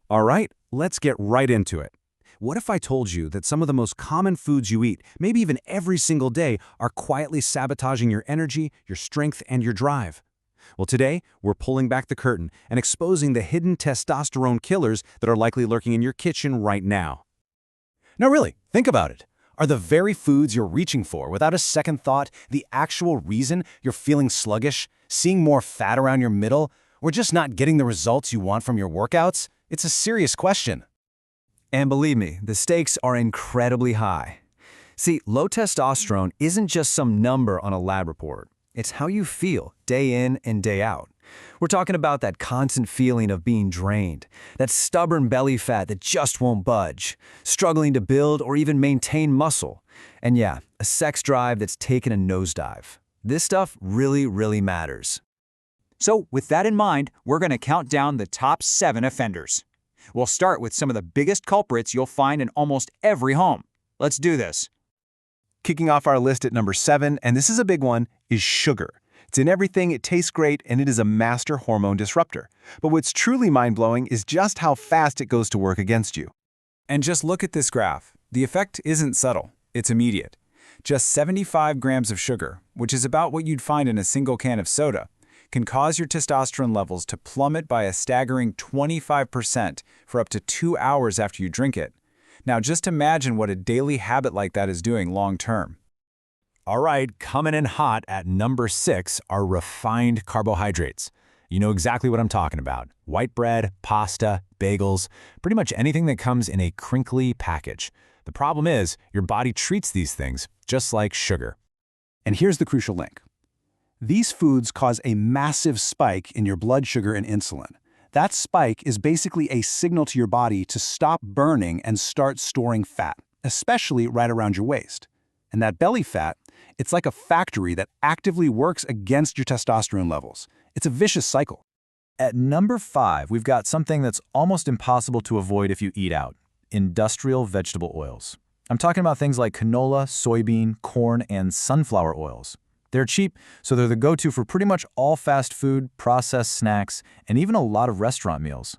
All right, let's get right into it. What if I told you that some of the most common foods you eat, maybe even every single day, are quietly sabotaging your energy, your strength, and your drive? Well, today, we're pulling back the curtain and exposing the hidden testosterone killers that are likely lurking in your kitchen right now. Now really, think about it. Are the very foods you're reaching for without a second thought the actual reason you're feeling sluggish, seeing more fat around your middle, or just not getting the results you want from your workouts? It's a serious question. And believe me, the stakes are incredibly high. See, low testosterone isn't just some number on a lab report. It's how you feel day in and day out. We're talking about that constant feeling of being drained, that stubborn belly fat that just won't budge, struggling to build or even maintain muscle, and yeah, a sex drive that's taken a nosedive. This stuff really matters. So with that in mind, we're going to count down the top 7 offenders. We'll start with some of the biggest culprits you'll find in almost every home. Let's do this. Kicking off our list at number 7, and this is a big one, is sugar. It's in everything, it tastes great, and it is a master hormone disruptor. But what's truly mind-blowing is just how fast it goes to work against you. And just look at this graph. The effect isn't subtle, it's immediate. Just 75 grams of sugar, which is about what you'd find in a single can of soda, can cause your testosterone levels to plummet by a staggering 25% for up to 2 hours after you drink it. Now just imagine what a daily habit like that is doing long-term. All right, coming in hot at number 6 are refined carbohydrates. You know exactly what I'm talking about. White bread, pasta, bagels, pretty much anything that comes in a crinkly package. The problem is, your body treats these things just like sugar. And here's the crucial link. These foods cause a massive spike in your blood sugar and insulin. That spike is basically a signal to your body to stop burning and start storing fat, especially right around your waist. And that belly fat, it's like a factory that actively works against your testosterone levels. It's a vicious cycle. At number 5, we've got something that's almost impossible to avoid if you eat out: industrial vegetable oils. I'm talking about things like canola, soybean, corn, and sunflower oils. They're cheap, so they're the go-to for pretty much all fast food, processed snacks, and even a lot of restaurant meals.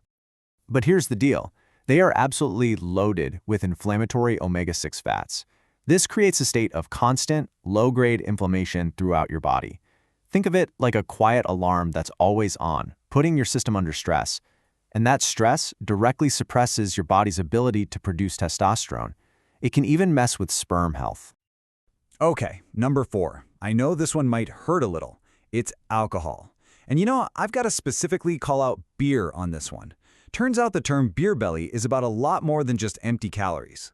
But here's the deal. They are absolutely loaded with inflammatory omega-6 fats. This creates a state of constant, low-grade inflammation throughout your body. Think of it like a quiet alarm that's always on, putting your system under stress. And that stress directly suppresses your body's ability to produce testosterone. It can even mess with sperm health. Okay, number 4. I know this one might hurt a little. It's alcohol. And you know, I've got to specifically call out beer on this one. Turns out the term beer belly is about a lot more than just empty calories.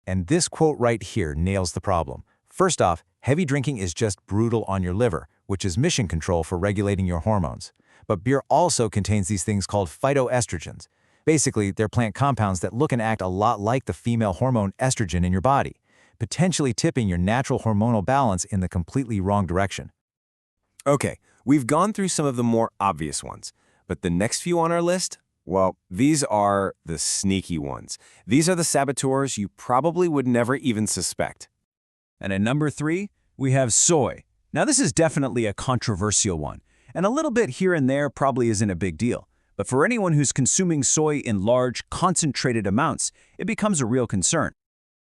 And this quote right here nails the problem. First off, heavy drinking is just brutal on your liver, which is mission control for regulating your hormones. But beer also contains these things called phytoestrogens. Basically, they're plant compounds that look and act a lot like the female hormone estrogen in your body, potentially tipping your natural hormonal balance in the completely wrong direction. Okay, we've gone through some of the more obvious ones, but the next few on our list, well, these are the sneaky ones. These are the saboteurs you probably would never even suspect. And at number 3, we have soy. Now this is definitely a controversial one, and a little bit here and there probably isn't a big deal. But for anyone who's consuming soy in large, concentrated amounts, it becomes a real concern.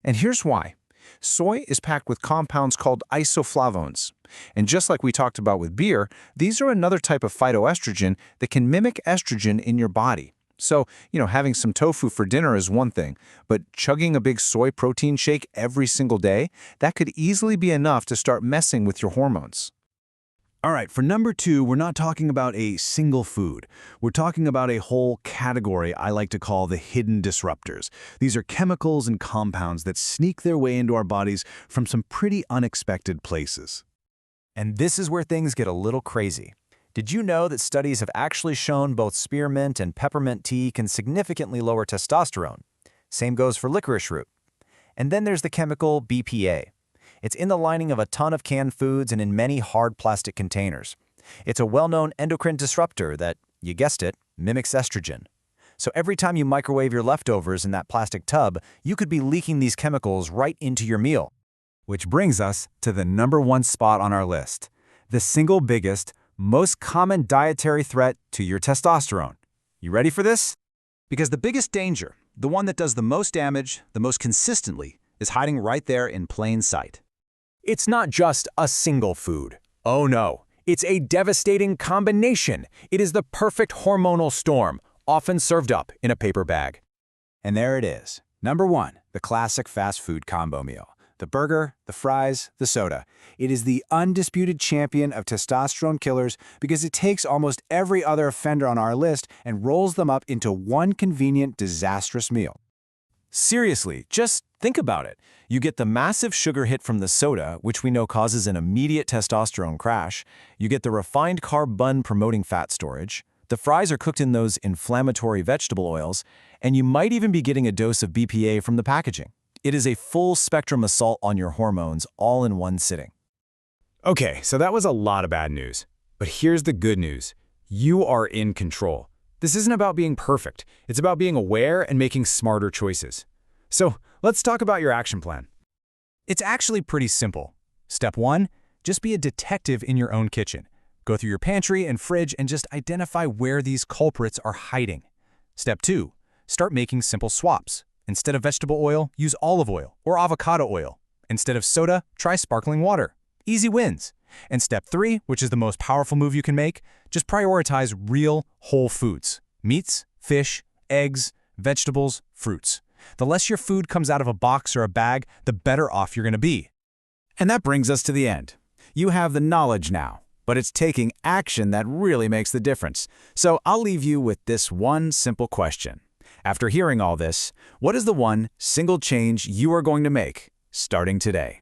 And here's why. Soy is packed with compounds called isoflavones. And just like we talked about with beer, these are another type of phytoestrogen that can mimic estrogen in your body. So, having some tofu for dinner is one thing, but chugging a big soy protein shake every single day, that could easily be enough to start messing with your hormones. All right, for number 2, we're not talking about a single food. We're talking about a whole category I like to call the hidden disruptors. These are chemicals and compounds that sneak their way into our bodies from some pretty unexpected places. And this is where things get a little crazy. Did you know that studies have actually shown both spearmint and peppermint tea can significantly lower testosterone? Same goes for licorice root. And then there's the chemical BPA. It's in the lining of a ton of canned foods and in many hard plastic containers. It's a well-known endocrine disruptor that, you guessed it, mimics estrogen. So every time you microwave your leftovers in that plastic tub, you could be leaking these chemicals right into your meal. Which brings us to the number 1 spot on our list, the single biggest, most common dietary threat to your testosterone. You ready for this? Because the biggest danger, the one that does the most damage, the most consistently, is hiding right there in plain sight. It's not just a single food. Oh no, it's a devastating combination. It is the perfect hormonal storm, often served up in a paper bag. And there it is. Number 1, the classic fast food combo meal. The burger, the fries, the soda. It is the undisputed champion of testosterone killers because it takes almost every other offender on our list and rolls them up into one convenient, disastrous meal. Seriously, just think about it. You get the massive sugar hit from the soda, which we know causes an immediate testosterone crash. You get the refined carb bun promoting fat storage. The fries are cooked in those inflammatory vegetable oils, and you might even be getting a dose of BPA from the packaging. It is a full-spectrum assault on your hormones all in one sitting. Okay, so that was a lot of bad news. But here's the good news. You are in control. This isn't about being perfect. It's about being aware and making smarter choices. So let's talk about your action plan. It's actually pretty simple. Step 1, just be a detective in your own kitchen. Go through your pantry and fridge and just identify where these culprits are hiding. Step 2, start making simple swaps. Instead of vegetable oil, use olive oil or avocado oil. Instead of soda, try sparkling water. Easy wins. And step 3, which is the most powerful move you can make, just prioritize real, whole foods. Meats, fish, eggs, vegetables, fruits. The less your food comes out of a box or a bag, the better off you're going to be. And that brings us to the end. You have the knowledge now, but it's taking action that really makes the difference. So I'll leave you with this one simple question. After hearing all this, what is the one single change you are going to make starting today?